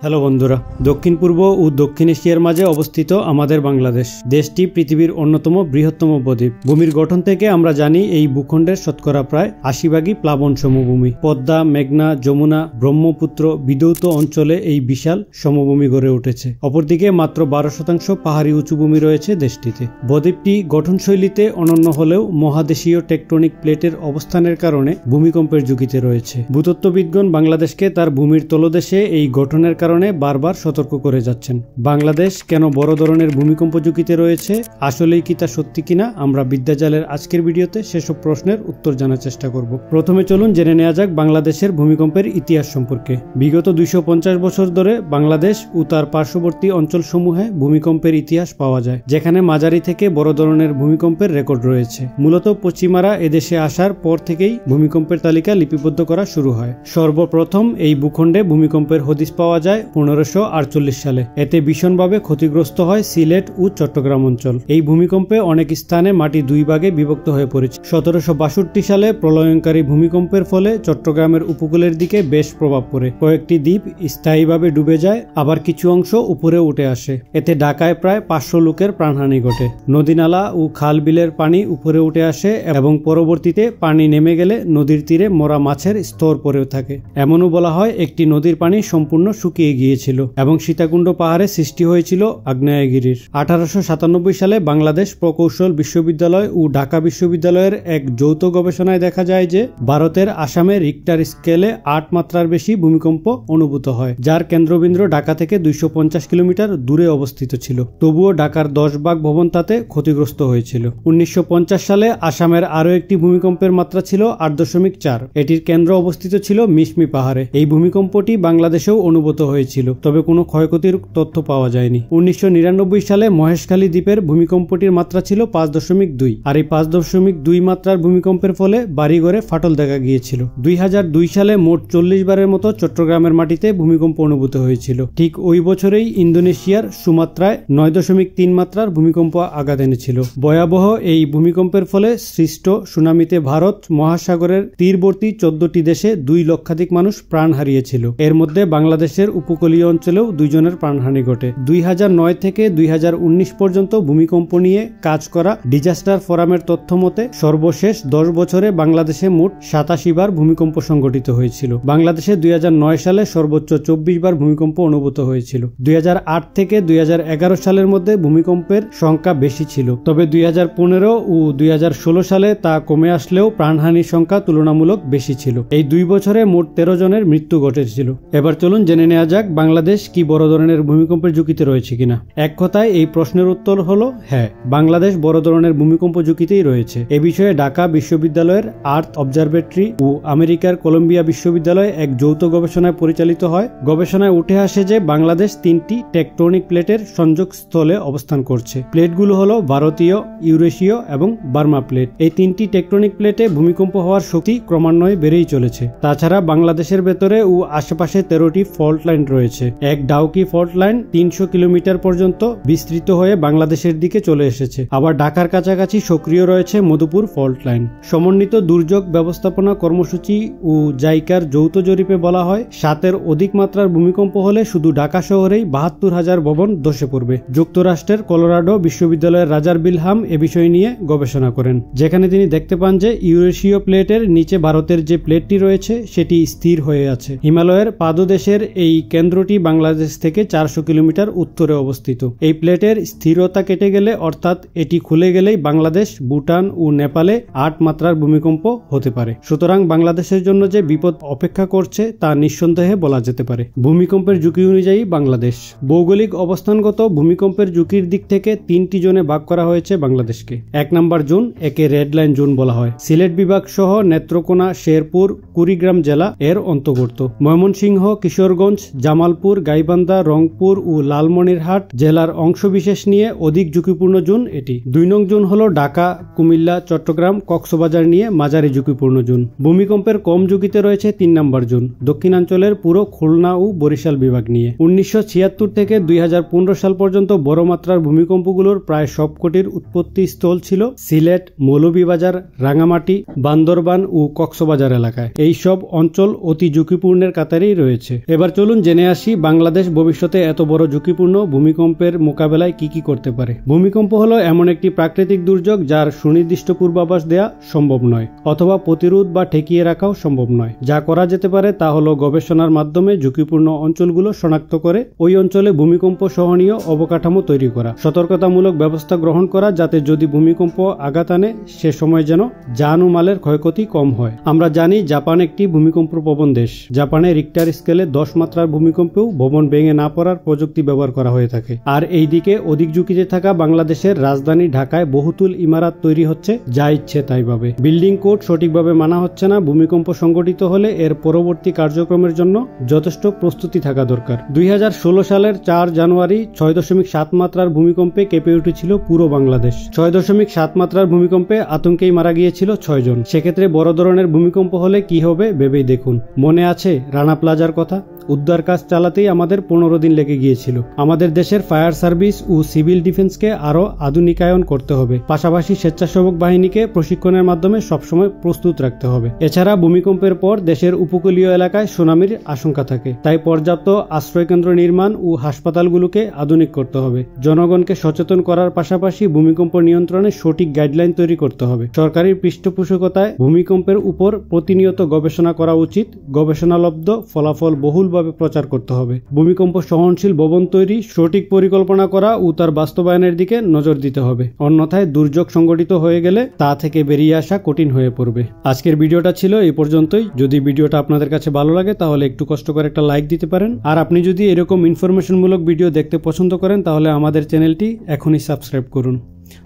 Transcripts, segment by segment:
Hello বন্ধুরা, দক্ষিণ পূর্ব ও দক্ষিণ এশিয়ার মাঝে অবস্থিত আমাদের বাংলাদেশ দেশটি পৃথিবীর অন্যতম বৃহত্তম বদ্বীপ। ভূমির গঠন থেকে আমরা জানি এই ভূখণ্ডের শতকরা প্রায় ৮০ প্লাবন সমভূমি। পদ্মা, মেঘনা, যমুনা, ব্রহ্মপুত্র বিধৌত অঞ্চলে এই বিশাল সমভূমি গড়ে উঠেছে। অপরদিকে মাত্র ১২% পাহাড়ি উঁচু ভূমি রয়েছে দেশটিতে। বদ্বীপটি গঠনশৈলীতে অনন্য হলেও মহাদেশীয় টেকটনিক প্লেটের অবস্থানের কারণে ভূমিকম্পের ঝুঁকিতে রয়েছে। ভূতত্ত্ববিদগণ বাংলাদেশকে তার ভূমির তলদেশে এই গঠনের কারণে বারবার সতর্ক করে যাচ্ছেন। বাংলাদেশ কেন বড় ধরনের ভূমিকম্প ঝুঁকিতে রয়েছে, আসলেই কি তা সত্যি কিনা, আমরা বিদ্যাজালের আজকের ভিডিওতে সেসব প্রশ্নের উত্তর জানার চেষ্টা করব। প্রথমে চলুন জেনে নেওয়া যাক বাংলাদেশের ভূমিকম্পের ইতিহাস সম্পর্কে। বিগত ২৫০ বছর ধরে বাংলাদেশ ও তার পার্শ্ববর্তী অঞ্চলসমূহে ভূমিকম্পের ইতিহাস পাওয়া যায়, যেখানে মাঝারি থেকে বড় ধরনের ভূমিকম্পের রেকর্ড রয়েছে। মূলত পশ্চিমারা এদেশে আসার পর থেকেই ভূমিকম্পের তালিকা লিপিবদ্ধ করা শুরু হয়। সর্বপ্রথম এই ভূখণ্ডে ভূমিকম্পের হদিস পাওয়া যায় ১৫৪৮ সালে। এতে ভীষণভাবে ক্ষতিগ্রস্ত হয় সিলেট ও চট্টগ্রাম অঞ্চল। এই ভূমিকম্পে অনেক স্থানে মাটি দুই ভাগে বিভক্ত হয়ে পড়েছে। ১৭৬২ সালে প্রলয়ঙ্কারী ভূমিকম্পের ফলে চট্টগ্রামের উপকূলের দিকে বেশ প্রভাব পড়ে। কয়েকটি দ্বীপ স্থায়ীভাবে ডুবে যায়, আবার কিছু অংশ উপরে উঠে আসে। এতে ঢাকায় প্রায় ৫০০ লোকের প্রাণহানি ঘটে। নদীনালা ও খাল বিলের পানি উপরে উঠে আসে এবং পরবর্তীতে পানি নেমে গেলে নদীর তীরে মরা মাছের স্তর পড়েও থাকে। এমনও বলা হয় একটি নদীর পানি সম্পূর্ণ শুকিয়ে গিয়েছিল এবং সীতাকুণ্ড পাহাড়ে সৃষ্টি হয়েছিল আগ্নেয়গিরির। ১৮৯৭ সালে বাংলাদেশ প্রকৌশল বিশ্ববিদ্যালয় ও ঢাকা বিশ্ববিদ্যালয়ের এক যৌথ গবেষণায় দেখা যায় যে ভারতের আসামে রিক্টার স্কেলে ৮ মাত্রার বেশি ভূমিকম্প অনুভূত হয়, যার কেন্দ্রবিন্দু ঢাকা থেকে ২৫০ কিলোমিটার দূরে অবস্থিত ছিল। তবুও ঢাকার ১০ ভবন তাতে ক্ষতিগ্রস্ত হয়েছিল। ১৯৫০ সালে আসামের আরও একটি ভূমিকম্পের মাত্রা ছিল ৮.৪। এটির কেন্দ্র অবস্থিত ছিল মিশমি পাহাড়ে। এই ভূমিকম্পটি বাংলাদেশেও অনুভূত হয়েছিল, তবে কোনো ক্ষয়ক্ষতির তথ্য পাওয়া যায়নি। ১৯৯৯ সালে মহেশখালী দ্বীপের ভূমিকম্পটির মাত্রা ছিল ৫.২, আর এই ৫.২ মাত্রার ভূমিকম্পের ফলে বাড়িঘরে ফাটল দেখা গিয়েছিল। ২০০২ সালে মোট ৪০ বারের মতো চট্টগ্রামের মাটিতে ভূমিকম্প অনুভূত হয়েছিল। ঠিক ওই বছরেই ইন্দোনেশিয়ার সুমাত্রায় ৯.৩ মাত্রার ভূমিকম্প আঘাত এনেছিল। ভয়াবহ এই ভূমিকম্পের ফলে সৃষ্ট সুনামিতে ভারত মহাসাগরের তীরবর্তী ১৪টি দেশে ২ লক্ষাধিক মানুষ প্রাণ হারিয়েছিল। এর মধ্যে বাংলাদেশের উপকূলীয় অঞ্চলেও ২ জনের প্রাণহানি ঘটে। ২০০৯ থেকে ২০১৯ পর্যন্ত ভূমিকম্প নিয়ে কাজ করা ডিজাস্টার ফোরামের তথ্য মতে সর্বশেষ ১০ বছরে বাংলাদেশে মোট ৮৭ বার ভূমিকম্প সংঘটিত হয়েছিল। বাংলাদেশে ২০০৯ সালে সর্বোচ্চ ২৪ বার ভূমিকম্প অনুভূত হয়েছিল। ২০০৮ থেকে ২০১১ সালের মধ্যে ভূমিকম্পের সংখ্যা বেশি ছিল, তবে ২০১৫ ও ২০১৬ সালে তা কমে আসলেও প্রাণহানির সংখ্যা তুলনামূলক বেশি ছিল। এই ২ বছরে মোট ১৩ জনের মৃত্যু ঘটেছিল। এবার চলুন জেনে নেওয়া যাক বাংলাদেশ কি বড় ধরনের ভূমিকম্পের ঝুঁকিতে রয়েছে কিনা। এক কথায় এই প্রশ্নের উত্তর হলো হ্যাঁ, বাংলাদেশ বড় ধরনের ভূমিকম্প ঝুঁকিতেই রয়েছে। এ বিষয়ে ঢাকা বিশ্ববিদ্যালয়ের আর্থ অবজারভেটরি ও আমেরিকার কলম্বিয়া বিশ্ববিদ্যালয়ে এক যৌথ গবেষণায় পরিচালিত হয়। গবেষণায় উঠে আসে যে বাংলাদেশ ৩টি টেকটনিক প্লেটের সংযোগ স্থলে অবস্থান করছে। প্লেটগুলো হলো ভারতীয়, ইউরেশীয় এবং বার্মা প্লেট। এই ৩টি টেকটনিক প্লেটে ভূমিকম্প হওয়ার শক্তি ক্রমান্বয়ে বেড়েই চলেছে। তাছাড়া বাংলাদেশের ভেতরে ও আশেপাশে ১৩টি ফল্ট লাইন রয়েছে। এক ডাউকি ফল্ট লাইন ৩০০ কিলোমিটার পর্যন্ত বিস্তৃত হয়ে বাংলাদেশের দিকে চলে এসেছে। আবার ঢাকার কাছাকাছি সক্রিয় রয়েছে মধুপুর ফল্ট লাইন। সমন্বিত দুর্যোগ ব্যবস্থাপনা কর্মসূচি ও জাইকার যৌথ জরিপে বলা হয় ৭-এর অধিক মাত্রার ভূমিকম্প হলে শুধু ঢাকা শহরেই ৭২,০০০ ভবন ধসে পড়বে। যুক্তরাষ্ট্রের কলোরাডো বিশ্ববিদ্যালয়ের রাজার বিলহাম এ বিষয় নিয়ে গবেষণা করেন, যেখানে তিনি দেখতে পান যে ইউরেশীয় প্লেটের নিচে ভারতের যে প্লেটটি রয়েছে সেটি স্থির হয়ে আছে। হিমালয়ের পাদদেশের এই কেন্দ্রটি বাংলাদেশ থেকে ৪০০ কিলোমিটার উত্তরে অবস্থিত। এই প্লেটের স্থিরতা কেটে গেলে, অর্থাৎ এটি খুলে গেলেই বাংলাদেশ, ভুটান ও নেপালে ৮ মাত্রার ভূমিকম্প হতে পারে। সুতরাং বাংলাদেশের জন্য যে বিপদ অপেক্ষা করছে তা নিঃসন্দেহে বলা যেতে পারে। ভূমিকম্পের ঝুঁকি অনুযায়ী বাংলাদেশ। ভৌগোলিক অবস্থানগত ভূমিকম্পের ঝুঁকির দিক থেকে ৩টি জোনে ভাগ করা হয়েছে বাংলাদেশকে। ১ নম্বর জোন, একে রেড লাইন জোন বলা হয়। সিলেট বিভাগ সহ নেত্রকোনা, শেরপুর, কুড়িগ্রাম জেলা এর অন্তর্গত। ময়মনসিংহ, কিশোরগঞ্জ, জামালপুর, গাইবান্ধা, রংপুর ও লালমনিরহাট জেলার অংশবিশেষ নিয়ে অধিক ঝুঁকিপূর্ণ জোন এটি। ২ নং জোন হল ঢাকা, কুমিল্লা, চট্টগ্রাম, কক্সবাজার নিয়ে মাঝারি ঝুঁকিপূর্ণ জোন। ভূমিকম্পের কম ঝুঁকিতে রয়েছে ৩ নম্বর জোন, দক্ষিণাঞ্চলের পুরো খুলনা ও বরিশাল বিভাগ নিয়ে। ১৯৭৬ থেকে ২০১৫ সাল পর্যন্ত বড় মাত্রার ভূমিকম্পগুলোর প্রায় সবকটির উৎপত্তি স্থল ছিল সিলেট, মৌলভীবাজার, রাঙামাটি, বান্দরবান ও কক্সবাজার এলাকায়। এই সব অঞ্চল অতি ঝুঁকিপূর্ণের কাতারেই রয়েছে। এবার চলুন জেনে জেনে আসি বাংলাদেশ ভবিষ্যতে এত বড় ঝুঁকিপূর্ণ ভূমিকম্পের মোকাবেলায় কি কি করতে পারে। ভূমিকম্প হলো এমন একটি প্রাকৃতিক দুর্যোগ যার সুনির্দিষ্ট পূর্বাভাস দেওয়া সম্ভব নয়, অথবা প্রতিরোধ বা ঠেকিয়ে রাখাও সম্ভব নয়। যা করা যেতে পারে তা হলো গবেষণার মাধ্যমে ঝুঁকিপূর্ণ অঞ্চলগুলো শনাক্ত করে ওই অঞ্চলে ভূমিকম্প সহনীয় অবকাঠামো তৈরি করা, সতর্কতামূলক ব্যবস্থা গ্রহণ করা যাতে যদি ভূমিকম্প আঘাত আনে সে সময় যেন জান ও মালের ক্ষয়ক্ষতি কম হয়। আমরা জানি জাপান একটি ভূমিকম্প প্রবণ দেশ। জাপানে রিক্টার স্কেলে 10 মাত্রার ভূমিকম্পেও ভবন ভেঙে না পড়ার প্রযুক্তি ব্যবহার করা হয়ে থাকে। আর এই দিকে অধিক ঝুঁকিতে থাকা বাংলাদেশের রাজধানী ঢাকায় বহুতল ইমারত তৈরি হচ্ছে যা ইচ্ছে তাই ভাবে। বিল্ডিং কোড সঠিকভাবে মানা হচ্ছে না। ভূমিকম্প সংঘটিত হলে এর পরবর্তী কার্যক্রমের জন্য যথেষ্ট প্রস্তুতি থাকা দরকার। 2016 সালের 4 জানুয়ারি 6.7 মাত্রার ভূমিকম্পে কেঁপে উঠেছিল পুরো বাংলাদেশ। 6.7 মাত্রার ভূমিকম্পে আতঙ্কেই মারা গিয়েছিল 6 জন। সেক্ষেত্রে বড় ধরনের ভূমিকম্প হলে কি হবে ভেবেই দেখুন। মনে আছে রানা প্লাজার কথা? উদ্ধার কাজ চালাতেই আমাদের 15 দিন লেগে গিয়েছিল। আমাদের দেশের ফায়ার সার্ভিস ও সিভিল ডিফেন্সকে আরো আধুনিকায়ন করতে হবে। পাশাপাশি স্বেচ্ছাসেবক বাহিনীকে প্রশিক্ষণের মাধ্যমে সবসময় প্রস্তুত রাখতে হবে। এছাড়া ভূমিকম্পের পর দেশের উপকূলীয় এলাকায় সুনামির আশঙ্কা থাকে, তাই পর্যাপ্ত আশ্রয়কেন্দ্র নির্মাণ ও হাসপাতালগুলোকে আধুনিক করতে হবে। জনগণকে সচেতন করার পাশাপাশি ভূমিকম্প নিয়ন্ত্রণে সঠিক গাইডলাইন তৈরি করতে হবে। সরকারি পৃষ্ঠপোষকতায় ভূমিকম্পের উপর প্রতিনিয়ত গবেষণা করা উচিত। গবেষণালব্ধ ফলাফল বহুল প্রচার করতে হবে। ভূমিকম্প সহনশীল ভবন তৈরি, সঠিক পরিকল্পনা করা ও তার বাস্তবায়নের দিকে নজর দিতে হবে। অন্যথায় দুর্যোগ সংঘটিত হয়ে গেলে তা থেকে বেরিয়ে আসা কঠিন হয়ে পড়বে। আজকের ভিডিওটা ছিল এই পর্যন্তই। যদি ভিডিওটা আপনাদের কাছে ভালো লাগে তাহলে একটু কষ্ট করে একটা লাইক দিতে পারেন। আর আপনি যদি এরকম ইনফরমেশনমূলক ভিডিও দেখতে পছন্দ করেন তাহলে আমাদের চ্যানেলটি এখনই সাবস্ক্রাইব করুন।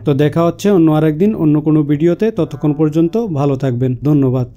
তো দেখা হচ্ছে অন্য আরেকদিন অন্য কোনো ভিডিওতে। ততক্ষণ পর্যন্ত ভালো থাকবেন। ধন্যবাদ।